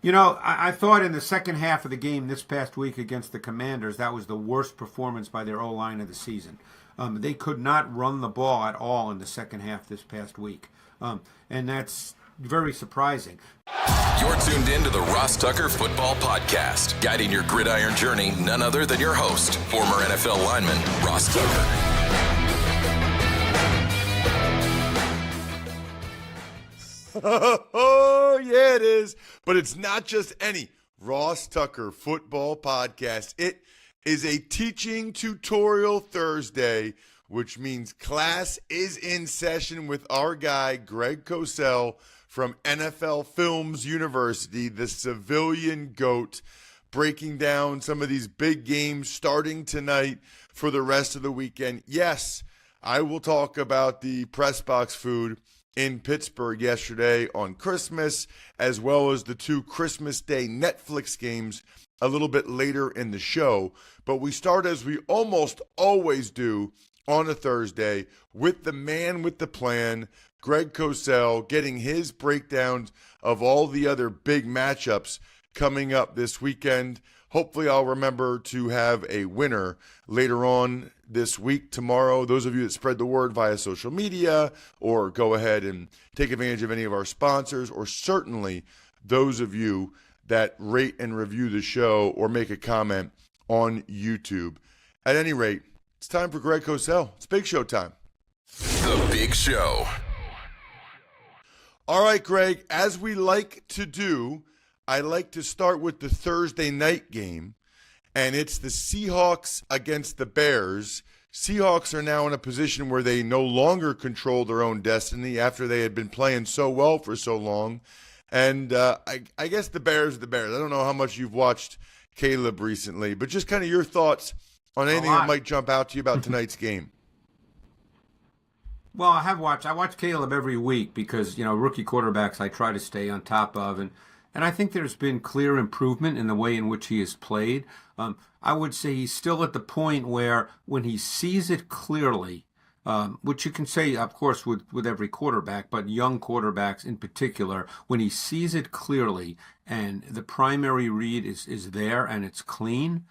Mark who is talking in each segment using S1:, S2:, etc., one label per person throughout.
S1: I thought in the second half of the game this past week against the Commanders, that was the worst performance by their O-line of the season. They could not run the ball at all in the second half this past week. And that's very surprising.
S2: You're tuned in to the Ross Tucker Football Podcast. Guiding your gridiron journey, none other than your host, former NFL lineman, Ross Tucker.
S3: Oh, yeah, it is. But it's not just any Ross Tucker Football Podcast. It is a teaching tutorial Thursday, which means class is in session with our guy, Greg Cosell from NFL Films University, the civilian GOAT, breaking down some of these big games starting tonight for the rest of the weekend. Yes, I will talk about the press box food in Pittsburgh yesterday on Christmas, as well as the two Christmas Day Netflix games a little bit later in the show. But we start, as we almost always do on a Thursday, with the man with the plan, Greg Cosell, getting his breakdowns of all the other big matchups coming up this weekend. Hopefully I'll remember to have a winner later on this week, tomorrow. Those of you that spread the word via social media, or go ahead and take advantage of any of our sponsors, or certainly those of you that rate and review the show or make a comment on YouTube. At any rate, it's time for Greg Cosell. It's Big Show time.
S2: The Big Show.
S3: All right, Greg, as we like to do, I like to start with the Thursday night game, and it's the Seahawks against the Bears. Seahawks are now in a position where they no longer control their own destiny after they had been playing so well for so long. And I guess the Bears are the Bears. I don't know how much you've watched Caleb recently, but just kind of your thoughts on anything that might jump out to you about tonight's game.
S1: Well, I watch Caleb every week because, rookie quarterbacks I try to stay on top of. And I think there's been clear improvement in the way in which he has played. I would say he's still at the point where when he sees it clearly, which you can say, of course, with every quarterback, but young quarterbacks in particular, when he sees it clearly and the primary read is there and it's clean,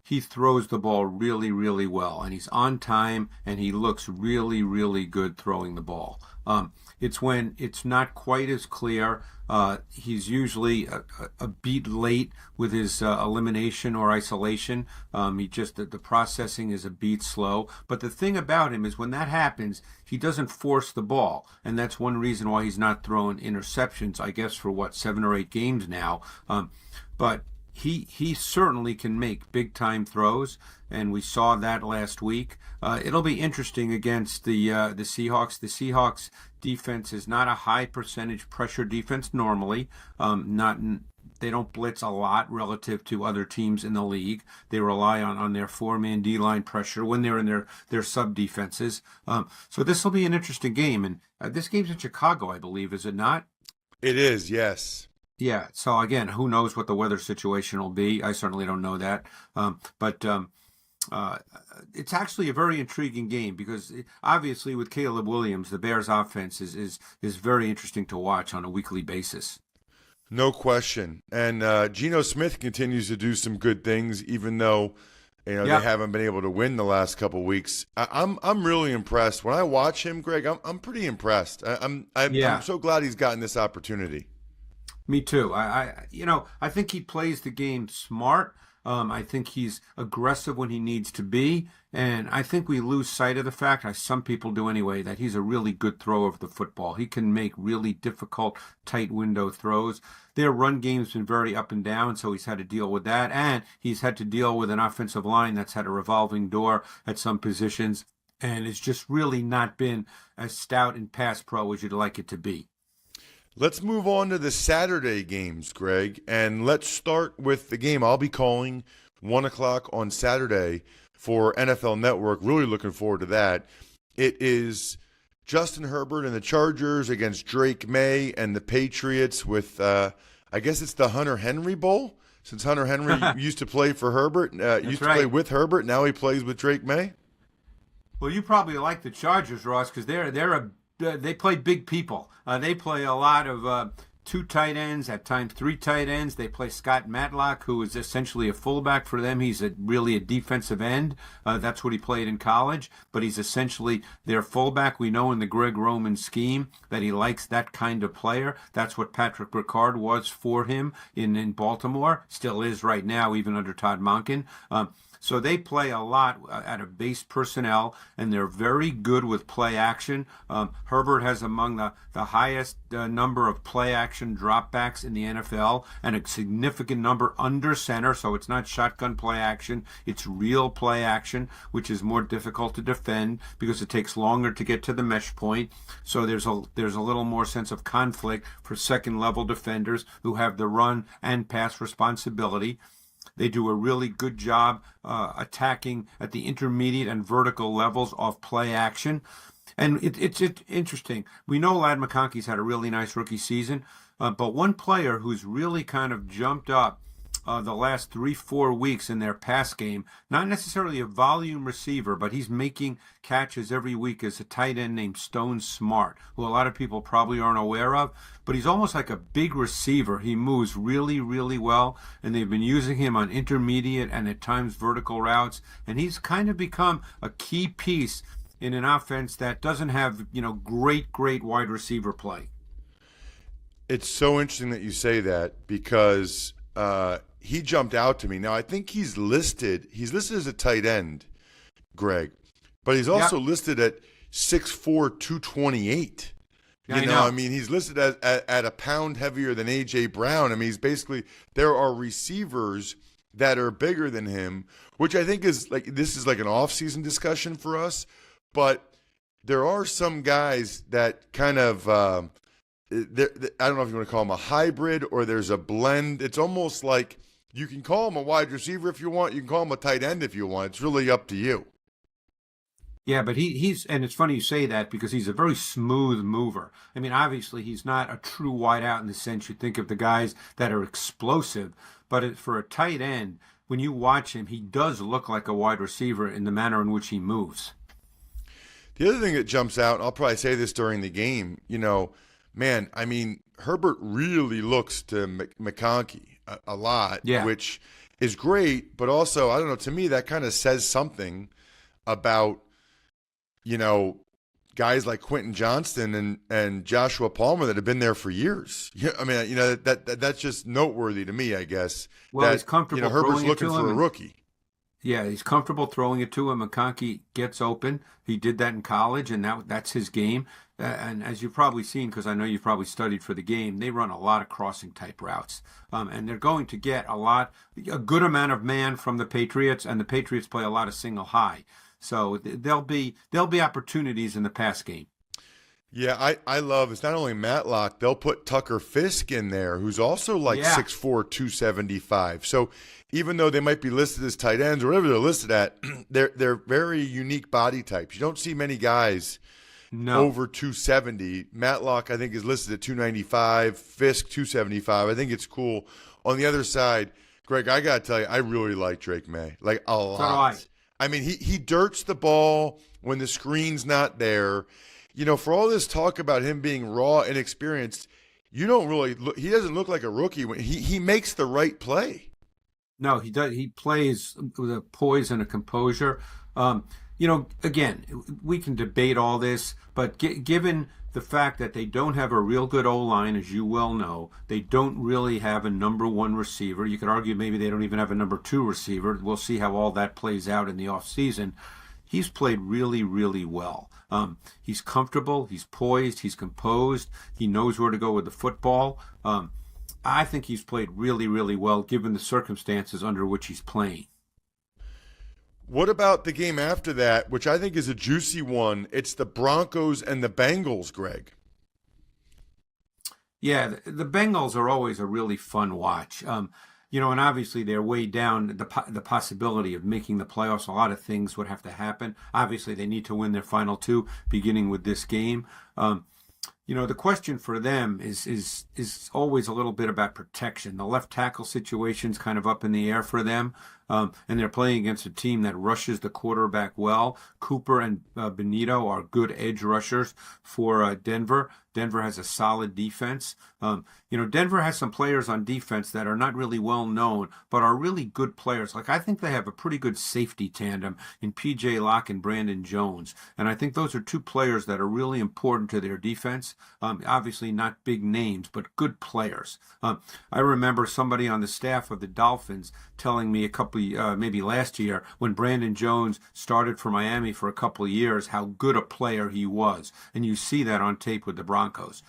S1: he throws the ball really, really well. And he's on time and he looks really, really good throwing the ball. It's when it's not quite as clear. He's usually a beat late with his elimination or isolation. The processing is a beat slow. But the thing about him is when that happens, he doesn't force the ball. And that's one reason why he's not throwing interceptions, I guess, for 7 or 8 games now. But he certainly can make big-time throws, and we saw that last week. It'll be interesting against the Seahawks. The Seahawks defense is not a high percentage pressure defense normally. They don't blitz a lot relative to other teams in the league. They rely on their 4-man D-line pressure when they're in their sub-defenses. So this will be an interesting game. And this game's in Chicago, I believe, is it not?
S3: It is, yes.
S1: Yeah, so again, who knows what the weather situation will be? I certainly don't know that. But it's actually a very intriguing game because obviously with Caleb Williams, the Bears offense is very interesting to watch on a weekly basis.
S3: No question. And Geno Smith continues to do some good things, even though they haven't been able to win the last couple of weeks. I'm really impressed. When I watch him, Greg, I'm pretty impressed. I'm so glad he's gotten this opportunity.
S1: Me too. I think he plays the game smart. I think he's aggressive when he needs to be. And I think we lose sight of the fact, as some people do anyway, that he's a really good thrower of the football. He can make really difficult, tight window throws. Their run game's been very up and down, so he's had to deal with that. And he's had to deal with an offensive line that's had a revolving door at some positions. And it's just really not been as stout in pass pro as you'd like it to be.
S3: Let's move on to the Saturday games, Greg, and let's start with the game I'll be calling 1 o'clock on Saturday for NFL Network. Really looking forward to that. It is Justin Herbert and the Chargers against Drake May and the Patriots with, I guess it's the Hunter Henry Bowl, since Hunter Henry used to play for Herbert, play with Herbert. Now he plays with Drake May.
S1: Well, you probably like the Chargers, Ross, because they play big people. They play a lot of two tight ends, at times three tight ends. They play Scott Matlock, who is essentially a fullback for them. He's really a defensive end. That's what he played in college, but he's essentially their fullback. We know in the Greg Roman scheme that he likes that kind of player. That's what Patrick Ricard was for him in Baltimore, still is right now, even under Todd Monken. So they play a lot out of base personnel, and they're very good with play action. Herbert has among the highest number of play action dropbacks in the NFL, and a significant number under center, so it's not shotgun play action. It's real play action, which is more difficult to defend because it takes longer to get to the mesh point. So there's a little more sense of conflict for second-level defenders who have the run and pass responsibility. They do a really good job attacking at the intermediate and vertical levels of play action. And it's interesting. We know Ladd McConkey's had a really nice rookie season, but one player who's really kind of jumped up the last 3-4 weeks in their pass game, not necessarily a volume receiver, but he's making catches every week, is a tight end named Stone Smart, who a lot of people probably aren't aware of, but he's almost like a big receiver. He moves really, really well, and they've been using him on intermediate and at times vertical routes, and he's kind of become a key piece in an offense that doesn't have, great wide receiver play.
S3: It's so interesting that you say that because he jumped out to me. Now, I think he's listed as a tight end, Greg, but he's also listed at 6'4", 228.
S1: I know.
S3: I mean, he's listed at a pound heavier than A.J. Brown. I mean, he's basically, there are receivers that are bigger than him, which I think is this is like an off-season discussion for us, but there are some guys that kind of, I don't know if you want to call him a hybrid or there's a blend. It's almost like you can call him a wide receiver if you want. You can call him a tight end if you want. It's really up to you.
S1: Yeah, but he's, and it's funny you say that because he's a very smooth mover. I mean, obviously he's not a true wideout in the sense you think of the guys that are explosive, but for a tight end, when you watch him, he does look like a wide receiver in the manner in which he moves.
S3: The other thing that jumps out, I'll probably say this during the game, man, I mean, Herbert really looks to McConkey a lot, which is great, but also, I don't know, to me, that kind of says something about, guys like Quentin Johnston and Joshua Palmer that have been there for years. Yeah, I mean, that's just noteworthy to me, I guess.
S1: Well, he's comfortable.
S3: Herbert's looking for a rookie.
S1: Yeah, he's comfortable throwing it to him. McConkey gets open. He did that in college, and that's his game. And as you've probably seen, because I know you've probably studied for the game, they run a lot of crossing-type routes. And they're going to get a good amount of man from the Patriots, and the Patriots play a lot of single high. So there'll be opportunities in the pass game.
S3: Yeah, I love, it's not only Matlock, they'll put Tucker Fisk in there, who's also 6'4", 275. So even though they might be listed as tight ends or whatever they're listed at, they're very unique body types. You don't see many guys over 270. Matlock, I think, is listed at 295. Fisk, 275. I think it's cool. On the other side, Greg, I got to tell you, I really like Drake May, a lot. So I mean, he dirts the ball when the screen's not there. For all this talk about him being raw and inexperienced, he doesn't look like a rookie. When he makes the right play.
S1: No, he does. He plays with a poise and a composure. Again, we can debate all this, but given the fact that they don't have a real good O-line, as you well know, they don't really have a number one receiver. You could argue maybe they don't even have a number two receiver. We'll see how all that plays out in the offseason. He's played really, really well. He's comfortable, he's poised, he's composed, he knows where to go with the football. I think he's played really, really well given the circumstances under which he's playing.
S3: What about the game after that, which I think is a juicy one? It's the Broncos and the Bengals, Greg.
S1: Yeah, the Bengals are always a really fun watch. And obviously they're way down the possibility of making the playoffs. A lot of things would have to happen. Obviously, they need to win their final two, beginning with this game. The question for them is always a little bit about protection. The left tackle situation's kind of up in the air for them, and they're playing against a team that rushes the quarterback well. Cooper and Benito are good edge rushers for Denver. Denver has a solid defense. Denver has some players on defense that are not really well known, but are really good players. Like, I think they have a pretty good safety tandem in P.J. Locke and Brandon Jones. And I think those are two players that are really important to their defense. Obviously not big names, but good players. I remember somebody on the staff of the Dolphins telling me maybe last year, when Brandon Jones started for Miami for a couple of years, how good a player he was. And you see that on tape with the Broncos.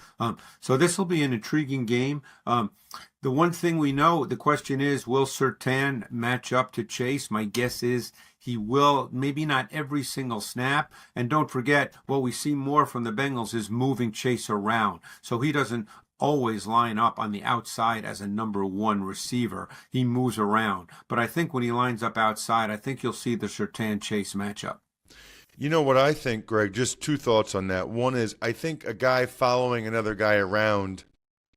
S1: So this will be an intriguing game. The one thing we know, the question is, will Surtain match up to Chase? My guess is he will, maybe not every single snap. And don't forget, what we see more from the Bengals is moving Chase around. So he doesn't always line up on the outside as a number one receiver. He moves around. But I think when he lines up outside, I think you'll see the Surtain-Chase matchup.
S3: You know what I think, Greg? Just two thoughts on that. One is, I think a guy following another guy around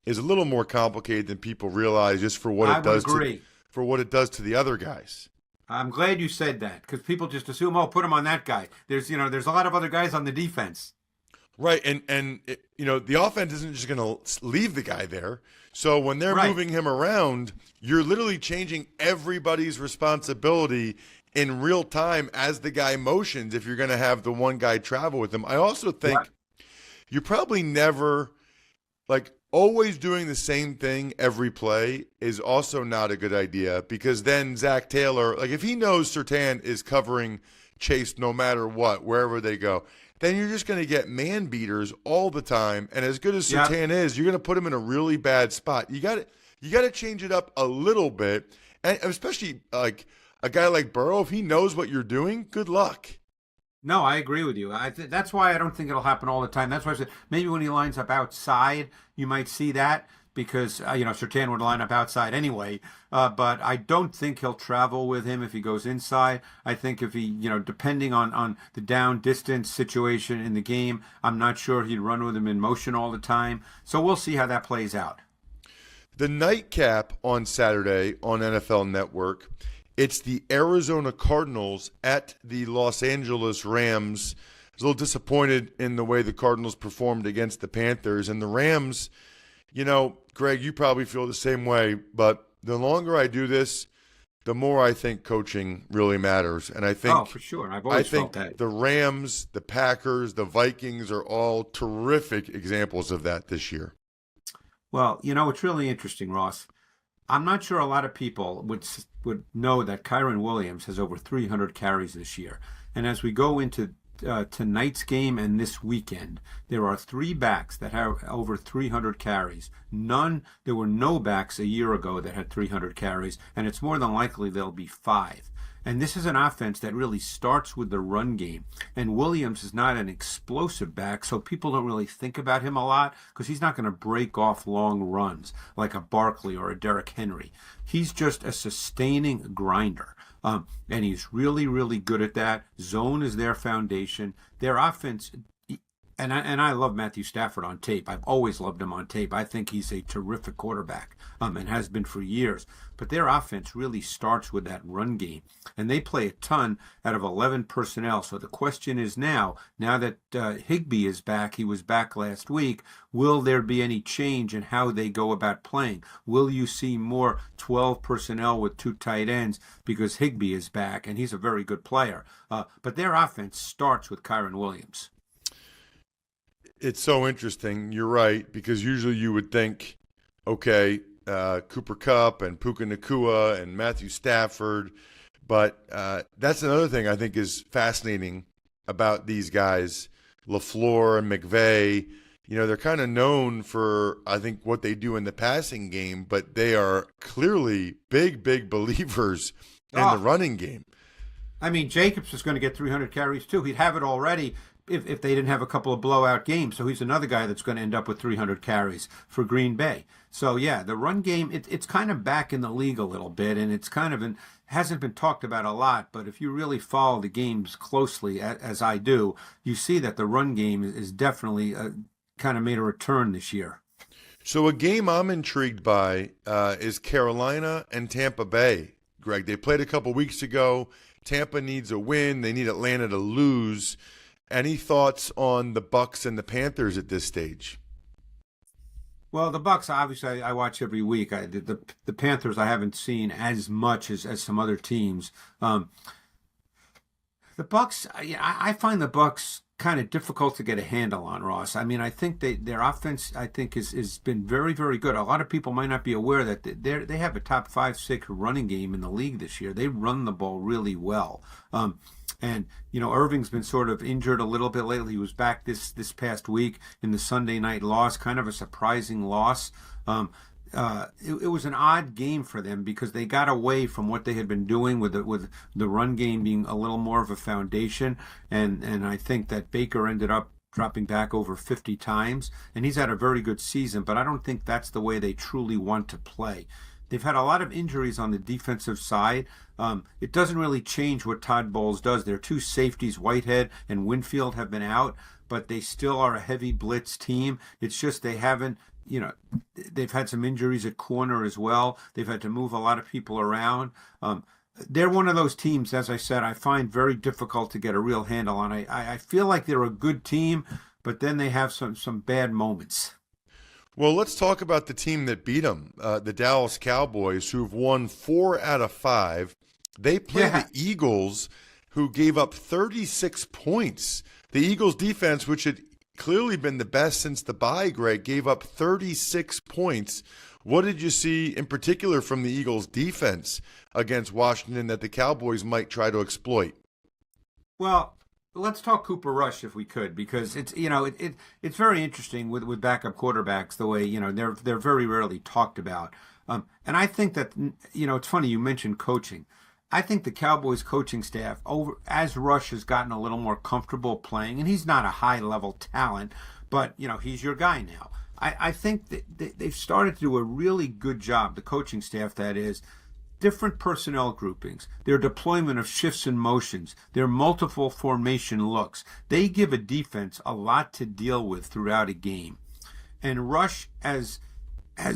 S3: is a little more complicated than people realize, just for what it does to the other guys.
S1: I'm glad you said that, because people just assume, put him on that guy. There's a lot of other guys on the defense.
S3: Right, and the offense isn't just going to leave the guy there. So when they're moving him around, you're literally changing everybody's responsibility in real time as the guy motions if you're going to have the one guy travel with him. I also think you probably never, always doing the same thing every play is also not a good idea, because then Zach Taylor, if he knows Surtain is covering Chase no matter what, wherever they go, then you're just going to get man beaters all the time. And as good as Surtain is, you're going to put him in a really bad spot. You got to change it up a little bit, and especially a guy like Burrow, if he knows what you're doing, good luck.
S1: No, I agree with you. That's why I don't think it'll happen all the time. That's why I said maybe when he lines up outside, you might see that, because Surtain would line up outside anyway. But I don't think he'll travel with him if he goes inside. I think if he, depending on the down distance situation in the game, I'm not sure he'd run with him in motion all the time. So we'll see how that plays out.
S3: The nightcap on Saturday on NFL Network, it's the Arizona Cardinals at the Los Angeles Rams. I was a little disappointed in the way the Cardinals performed against the Panthers. And the Rams, Greg, you probably feel the same way, but the longer I do this, the more I think coaching really matters. And I think,
S1: for sure. I've always felt that.
S3: The Rams, the Packers, the Vikings are all terrific examples of that this year.
S1: Well, it's really interesting, Ross. I'm not sure a lot of people would know that Kyren Williams has over 300 carries this year. And as we go into tonight's game and this weekend, there are 3 backs that have over 300 carries. There were no backs a year ago that had 300 carries, and it's more than likely there'll be 5. And this is an offense that really starts with the run game. And Williams is not an explosive back, so people don't really think about him a lot, because he's not going to break off long runs like a Barkley or a Derrick Henry. He's just a sustaining grinder. And he's really, really good at that. Zone is their foundation. Their offense, and I love Matthew Stafford on tape. I've always loved him on tape. I think he's a terrific quarterback, and has been for years. But their offense really starts with that run game. And they play a ton out of 11 personnel. So the question is now that Higbee is back, he was back last week, will there be any change in how they go about playing? Will you see more 12 personnel with 2 tight ends because Higbee is back, and he's a very good player? But their offense starts with Kyren Williams.
S3: It's so interesting. You're right, because usually you would think, okay, Cooper Kupp and Puka Nacua and Matthew Stafford. But that's another thing I think is fascinating about these guys, LaFleur and McVay. They're kind of known for, I think, what they do in the passing game, but they are clearly big, big believers in the running game.
S1: I mean, Jacobs is going to get 300 carries too. He'd have it already if they didn't have a couple of blowout games. So he's another guy that's going to end up with 300 carries for Green Bay. So, yeah, the run game, it's kind of back in the league a little bit, and it's kind of hasn't been talked about a lot. But if you really follow the games closely, as I do, you see that the run game is definitely kind of made a return this year.
S3: So a game I'm intrigued by is Carolina and Tampa Bay. Greg, they played a couple weeks ago. Tampa needs a win. They need Atlanta to lose. Any thoughts on the Bucs and the Panthers at this stage?
S1: Well, the Bucks, obviously, I watch every week. The Panthers, I haven't seen as much as some other teams. The Bucks, I find the Bucks kind of difficult to get a handle on, Ross. I mean, I think their offense, I think, is been very, very good. A lot of people might not be aware that they have a top 5-6 running game in the league this year. They run the ball really well. And Irving's been sort of injured a little bit lately. He was back this past week in the Sunday night loss, kind of a surprising loss. It was an odd game for them because they got away from what they had been doing with the run game being a little more of a foundation, and I think that Baker ended up dropping back over 50 times, and he's had a very good season, but I don't think that's the way they truly want to play. They've had a lot of injuries on the defensive side. It doesn't really change what Todd Bowles does. Their two safeties, Whitehead and Winfield, have been out, but they still are a heavy blitz team. It's just they haven't, they've had some injuries at corner as well. They've had to move a lot of people around. They're one of those teams, as I said, I find very difficult to get a real handle on. I feel like they're a good team, but then they have some bad moments.
S3: Well, let's talk about the team that beat them, the Dallas Cowboys, who've won 4 out of 5. They play the Eagles, who gave up 36 points. The Eagles' defense, which had clearly been the best since the bye, Greg, gave up 36 points. What did you see in particular from the Eagles' defense against Washington that the Cowboys might try to exploit?
S1: Well, let's talk Cooper Rush if we could, because it's it's very interesting with backup quarterbacks the way they're very rarely talked about. And I think that it's funny you mentioned coaching. I think the Cowboys coaching staff, as Rush has gotten a little more comfortable playing, and he's not a high level talent, but he's your guy now. I think that they've started to do a really good job, the coaching staff that is, different personnel groupings, their deployment of shifts and motions, their multiple formation looks. They give a defense a lot to deal with throughout a game. And Rush has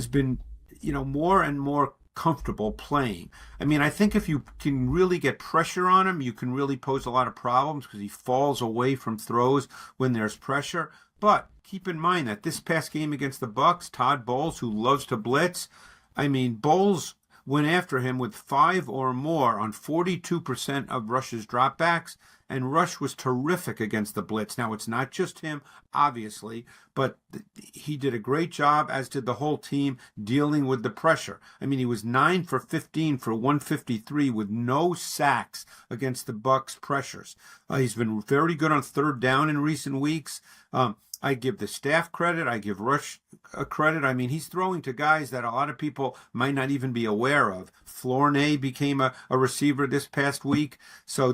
S1: been, more and more comfortable playing. I mean, I think if you can really get pressure on him, you can really pose a lot of problems because he falls away from throws when there's pressure. But keep in mind that this past game against the Bucs, Todd Bowles, who loves to blitz, Bowles went after him with 5 or more on 42% of Rush's dropbacks, and Rush was terrific against the blitz. Now, it's not just him, obviously, but he did a great job, as did the whole team, dealing with the pressure. He was 9 for 15 for 153 with no sacks against the Bucs pressures. He's been very good on third down in recent weeks. I give the staff credit. I give Rush credit. He's throwing to guys that a lot of people might not even be aware of. Flournoy became a receiver this past week. So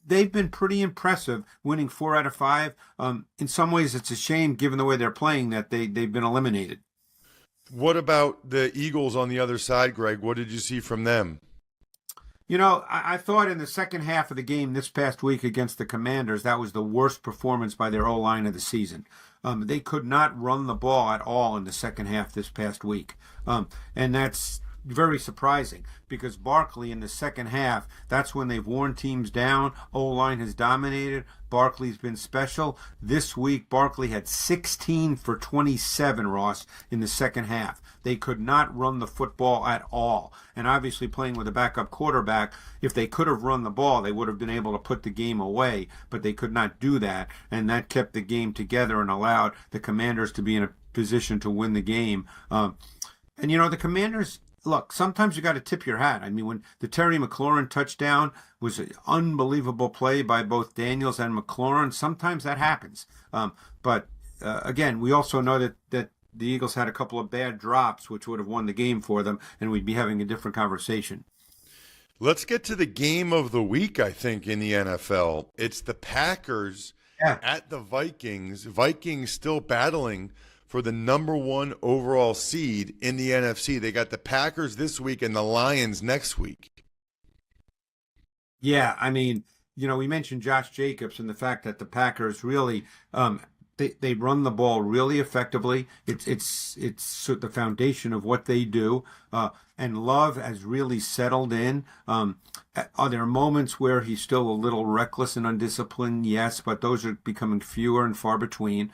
S1: they've been pretty impressive, winning 4 out of 5. In some ways, it's a shame, given the way they're playing, that they've been eliminated.
S3: What about the Eagles on the other side, Greg? What did you see from them?
S1: I thought in the second half of the game this past week against the Commanders, that was the worst performance by their O-line of the season. They could not run the ball at all in the second half this past week. And that's very surprising because Barkley in the second half, that's when they've worn teams down. O-line has dominated. Barkley's been special. This week, Barkley had 16 for 27, Ross, in the second half. They could not run the football at all. And obviously playing with a backup quarterback, if they could have run the ball, they would have been able to put the game away, but they could not do that. And that kept the game together and allowed the Commanders to be in a position to win the game. The Commanders, look, sometimes you got to tip your hat. When the Terry McLaurin touchdown was an unbelievable play by both Daniels and McLaurin, sometimes that happens. But again, we also know that the Eagles had a couple of bad drops, which would have won the game for them, and we'd be having a different conversation.
S3: Let's get to the game of the week, I think, in the NFL. It's the Packers at the Vikings. Vikings still battling for the number 1 overall seed in the NFC. They got the Packers this week and the Lions next week.
S1: Yeah, we mentioned Josh Jacobs and the fact that the Packers really they run the ball really effectively. It's the foundation of what they do. And Love has really settled in. Are there moments where he's still a little reckless and undisciplined? Yes, but those are becoming fewer and far between.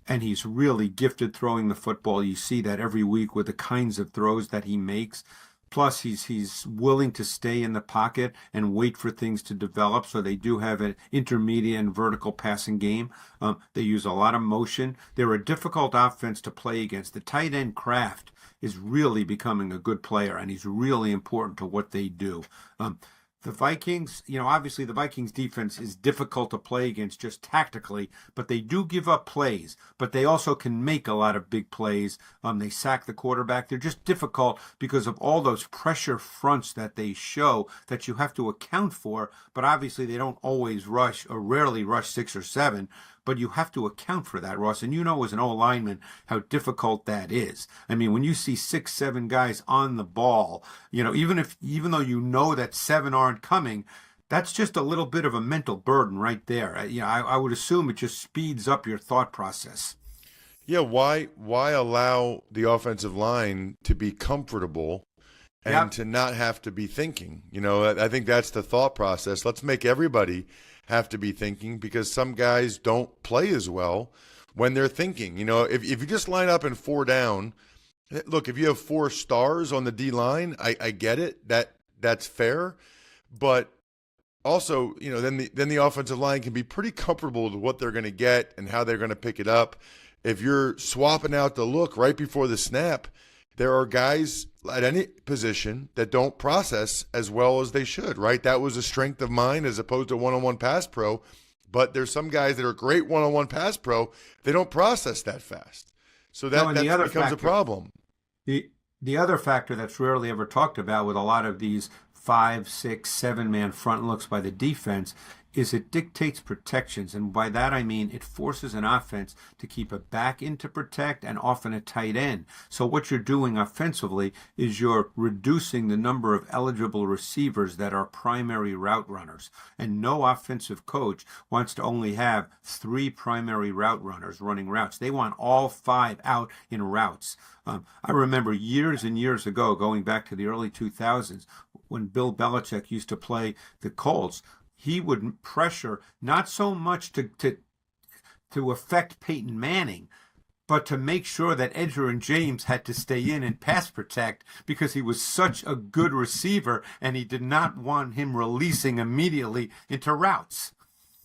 S1: and he's really gifted throwing the football. You see that every week with the kinds of throws that he makes. Plus, he's willing to stay in the pocket and wait for things to develop. So they do have an intermediate and vertical passing game. They use a lot of motion. They're a difficult offense to play against. The tight end Kraft is really becoming a good player, and he's really important to what they do. The Vikings, obviously the Vikings defense is difficult to play against just tactically, but they do give up plays, but they also can make a lot of big plays. They sack the quarterback. They're just difficult because of all those pressure fronts that they show that you have to account for, but obviously they don't always rush or rarely rush 6 or 7. But you have to account for that, Ross. And as an O-lineman, how difficult that is. I mean, when you see 6, 7 guys on the ball, even though that 7 aren't coming, that's just a little bit of a mental burden right there. I would assume it just speeds up your thought process.
S3: Yeah, why allow the offensive line to be comfortable and to not have to be thinking? I think that's the thought process. Let's make everybody have to be thinking, because some guys don't play as well when they're thinking. If you just line up in 4 down, look, if you have 4 stars on the D line, I get it. That's fair. But also, then the offensive line can be pretty comfortable with what they're going to get and how they're going to pick it up. If you're swapping out the look right before the snap, there are guys at any position that don't process as well as they should, right? That was a strength of mine as opposed to one-on-one pass pro. But there's some guys that are great one-on-one pass pro. They don't process that fast. So that becomes a problem.
S1: The other factor that's rarely ever talked about with a lot of these 5, 6, 7-man front looks by the defense is it dictates protections. And by that I mean it forces an offense to keep a back in to protect and often a tight end. So what you're doing offensively is you're reducing the number of eligible receivers that are primary route runners. And no offensive coach wants to only have 3 primary route runners running routes. They want all 5 out in routes. I remember years and years ago, going back to the early 2000s, when Bill Belichick used to play the Colts, he would pressure not so much to affect Peyton Manning, but to make sure that Edgerrin James had to stay in and pass protect because he was such a good receiver and he did not want him releasing immediately into routes.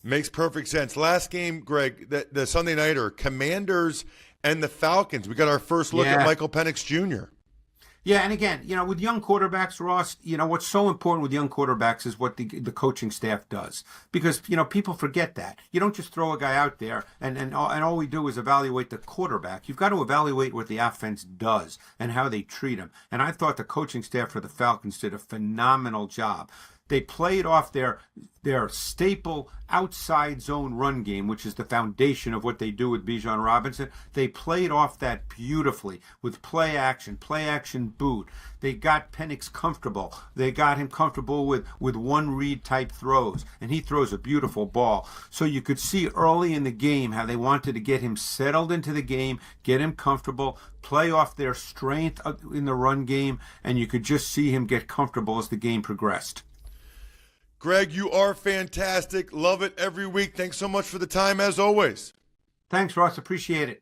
S3: Makes perfect sense. Last game, Greg, the Sunday nighter, Commanders and the Falcons. We got our first look at Michael Penix Jr.
S1: Yeah, and again, with young quarterbacks, Ross, what's so important with young quarterbacks is what the coaching staff does. Because, people forget that. You don't just throw a guy out there and all we do is evaluate the quarterback. You've got to evaluate what the offense does and how they treat him. And I thought the coaching staff for the Falcons did a phenomenal job. They played off their staple outside zone run game, which is the foundation of what they do with Bijan Robinson. They played off that beautifully with play action boot. They got Penix comfortable. They got him comfortable with one read type throws, and he throws a beautiful ball. So you could see early in the game how they wanted to get him settled into the game, get him comfortable, play off their strength in the run game, and you could just see him get comfortable as the game progressed.
S3: Greg, you are fantastic. Love it every week. Thanks so much for the time, as always.
S1: Thanks, Ross. Appreciate it.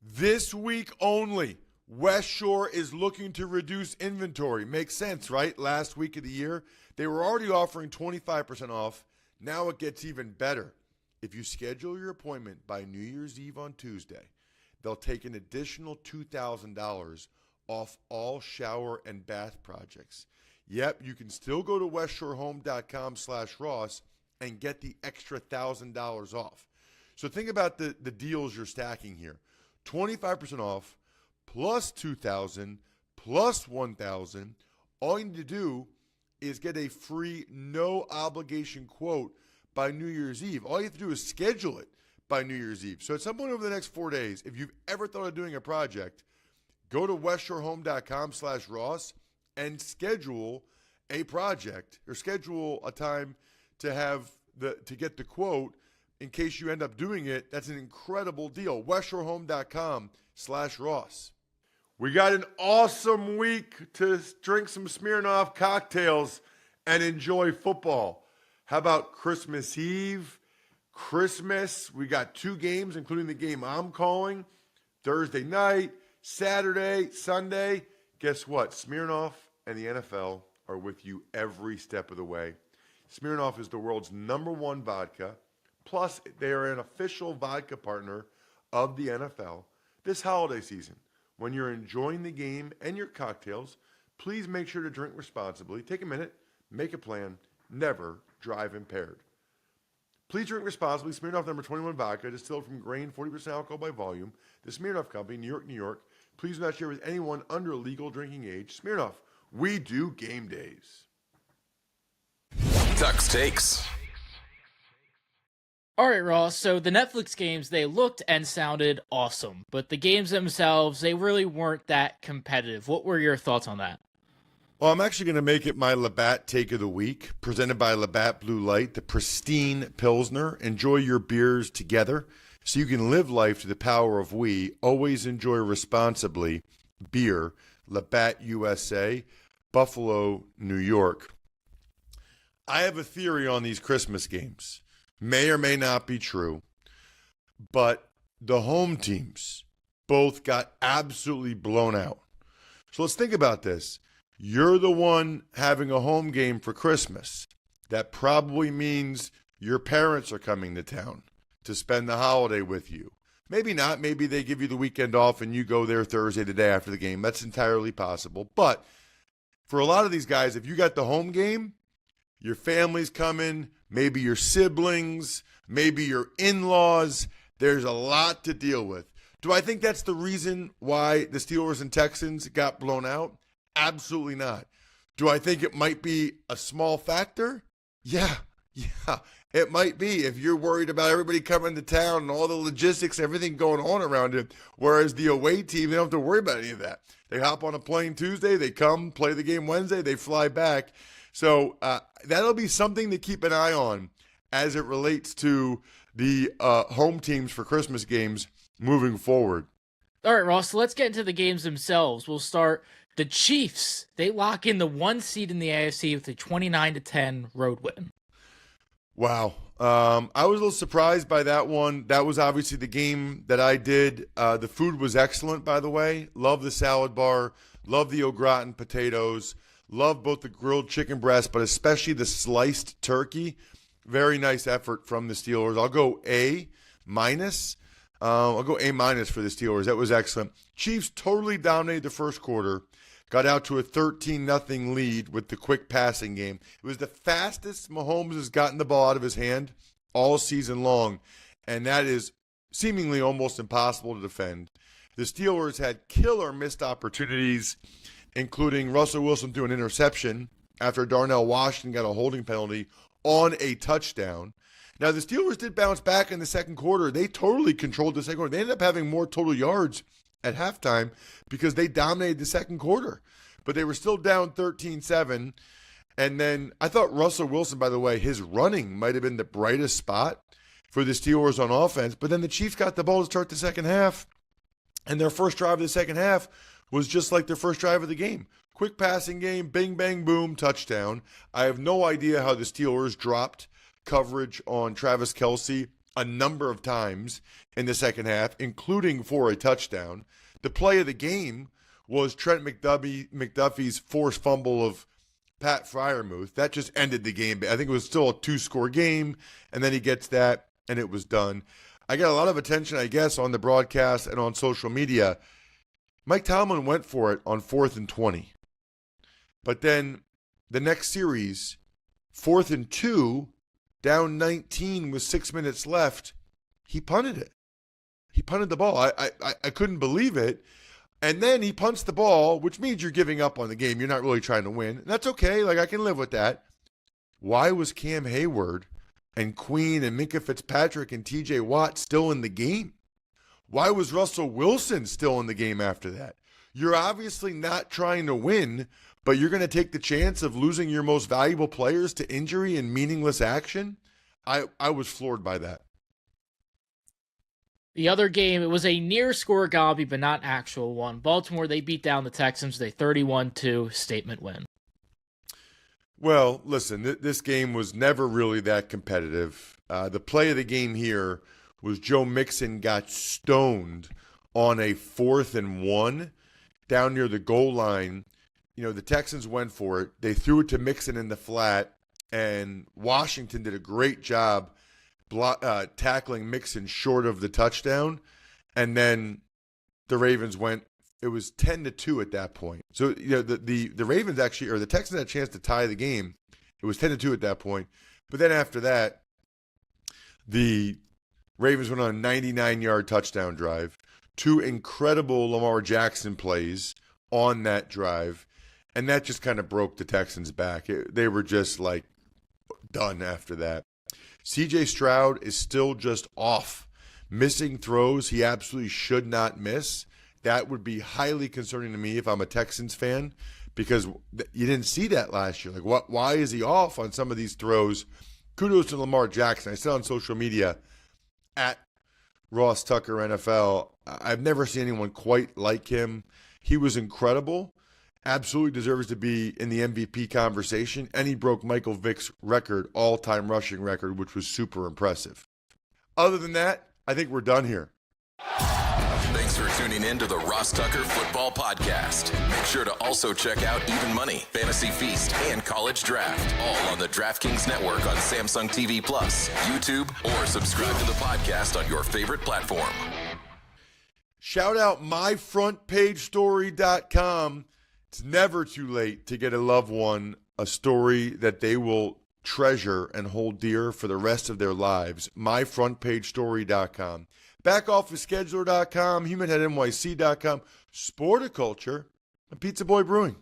S3: This week only, West Shore is looking to reduce inventory. Makes sense, right? Last week of the year, they were already offering 25% off. Now it gets even better. If you schedule your appointment by New Year's Eve on Tuesday, they'll take an additional $2,000 off all shower and bath projects. Yep, you can still go to westshorehome.com/Ross and get the extra $1,000 off. So think about the deals you're stacking here. 25% off plus $2,000 plus $1,000. All you need to do is get a free no obligation quote by New Year's Eve. All you have to do is schedule it by New Year's Eve. So at some point over the next 4 days, if you've ever thought of doing a project, go to westshorehome.com/Ross and schedule a project or schedule a time to get the quote in case you end up doing it. That's an incredible deal. westshorehome.com/Ross. We got an awesome week to drink some Smirnoff cocktails and enjoy football. How about Christmas Eve, Christmas, we got 2 games, including the game I'm calling, Thursday night, Saturday, Sunday. Guess what? Smirnoff and the NFL are with you every step of the way. Smirnoff is the world's #1 vodka. Plus, they are an official vodka partner of the NFL. This holiday season, when you're enjoying the game and your cocktails, please make sure to drink responsibly. Take a minute, make a plan, never drive impaired. Please drink responsibly. Smirnoff #21 vodka, distilled from grain, 40% alcohol by volume. The Smirnoff Company, New York, New York. Please do not share with anyone under legal drinking age. Smirnoff, we do game days.
S2: Tuck's Takes.
S4: All right, Ross. So the Netflix games, they looked and sounded awesome, but the games themselves, they really weren't that competitive. What were your thoughts on that?
S3: Well, I'm actually going to make it my Laat Take of the Week, presented by Labatt Blue Light, the pristine Pilsner. Enjoy your beers together so you can live life to the power of we. Always enjoy responsibly. Beer, Labatt USA, Buffalo, New York. I have a theory on these Christmas games. May or may not be true, but the home teams both got absolutely blown out. So let's think about this. You're the one having a home game for Christmas. That probably means your parents are coming to town to spend the holiday with you. Maybe not. Maybe they give you the weekend off and you go there Thursday, the day after the game. That's entirely possible. But for a lot of these guys, if you got the home game, your family's coming, maybe your siblings, maybe your in-laws. There's a lot to deal with. Do I think that's the reason why the Steelers and Texans got blown out? Absolutely not. Do I think it might be a small factor? Yeah, it might be if you're worried about everybody coming to town and all the logistics, everything going on around it. Whereas the away team, they don't have to worry about any of that. They hop on a plane Tuesday, they come, play the game Wednesday, they fly back. So that'll be something to keep an eye on as it relates to the home teams for Christmas games moving forward.
S4: All right, Ross, so let's get into the games themselves. We'll start the Chiefs. They lock in the 1 seed in the AFC with a 29-10 road win.
S3: Wow. I was a little surprised by that one. That was obviously the game that I did. The food was excellent, by the way. Love the salad bar. Love the au gratin potatoes. Love both the grilled chicken breast, but especially the sliced turkey. Very nice effort from the Steelers. I'll go A-. I'll go A- for the Steelers. That was excellent. Chiefs totally dominated the first quarter. Got out to a 13-0 lead with the quick passing game. It was the fastest Mahomes has gotten the ball out of his hand all season long, and that is seemingly almost impossible to defend. The Steelers had killer missed opportunities, including Russell Wilson threw an interception after Darnell Washington got a holding penalty on a touchdown. Now, the Steelers did bounce back in the second quarter. They totally controlled the second quarter. They ended up having more total yards at halftime because they dominated the second quarter. But they were still down 13-7. And then I thought Russell Wilson, by the way, his running might have been the brightest spot for the Steelers on offense. But then the Chiefs got the ball to start the second half. And their first drive of the second half was just like their first drive of the game. Quick passing game, bing, bang, boom, touchdown. I have no idea how the Steelers dropped coverage on Travis Kelce a number of times in the second half, including for a touchdown. The play of the game was Trent McDuffie's forced fumble of Pat Freiermuth. That just ended the game. I think it was still a 2-score game, and then he gets that, and it was done. I got a lot of attention, I guess, on the broadcast and on social media. Mike Tomlin went for it on 4th and 20. But then the next series, 4th and 2, down 19 with 6 minutes left, he punted it. He punted the ball. I couldn't believe it. And then he punts the ball, which means you're giving up on the game. You're not really trying to win. And that's okay. Like, I can live with that. Why was Cam Hayward and Queen and Minka Fitzpatrick and TJ Watt still in the game? Why was Russell Wilson still in the game after that? You're obviously not trying to win, but you're going to take the chance of losing your most valuable players to injury and meaningless action? I was floored by that.
S4: The other game, it was a near score Gobby, but not actual one. Baltimore, they beat down the Texans with a 31-2 statement win.
S3: Well, listen, this game was never really that competitive. The play of the game here was Joe Mixon got stoned on a 4th and 1 down near the goal line. The Texans went for it. They threw it to Mixon in the flat, and Washington did a great job tackling Mixon short of the touchdown. And then the Ravens went. It was 10-2 at that point. So the Ravens actually, or the Texans had a chance to tie the game. It was 10-2 at that point. But then after that, the Ravens went on a 99-yard touchdown drive. 2 incredible Lamar Jackson plays on that drive. And that just kind of broke the Texans' back. They were just like done after that. CJ Stroud is still just off. Missing throws he absolutely should not miss. That would be highly concerning to me if I'm a Texans fan, because you didn't see that last year. Like, why is he off on some of these throws? Kudos to Lamar Jackson. I said on social media, at Ross Tucker NFL, I've never seen anyone quite like him. He was incredible. Absolutely deserves to be in the MVP conversation, and he broke Michael Vick's record, all-time rushing record, which was super impressive. Other than that, I think we're done here.
S2: Thanks for tuning in to the Ross Tucker Football Podcast. Make sure to also check out Even Money, Fantasy Feast, and College Draft, all on the DraftKings Network on Samsung TV Plus, YouTube, or subscribe to the podcast on your favorite platform.
S3: Shout out myfrontpagestory.com. It's never too late to get a loved one a story that they will treasure and hold dear for the rest of their lives. myfrontpagestory.com. BackOfficeScheduler.com, HumanHeadNYC.com, Sporticulture, and Pizza Boy Brewing.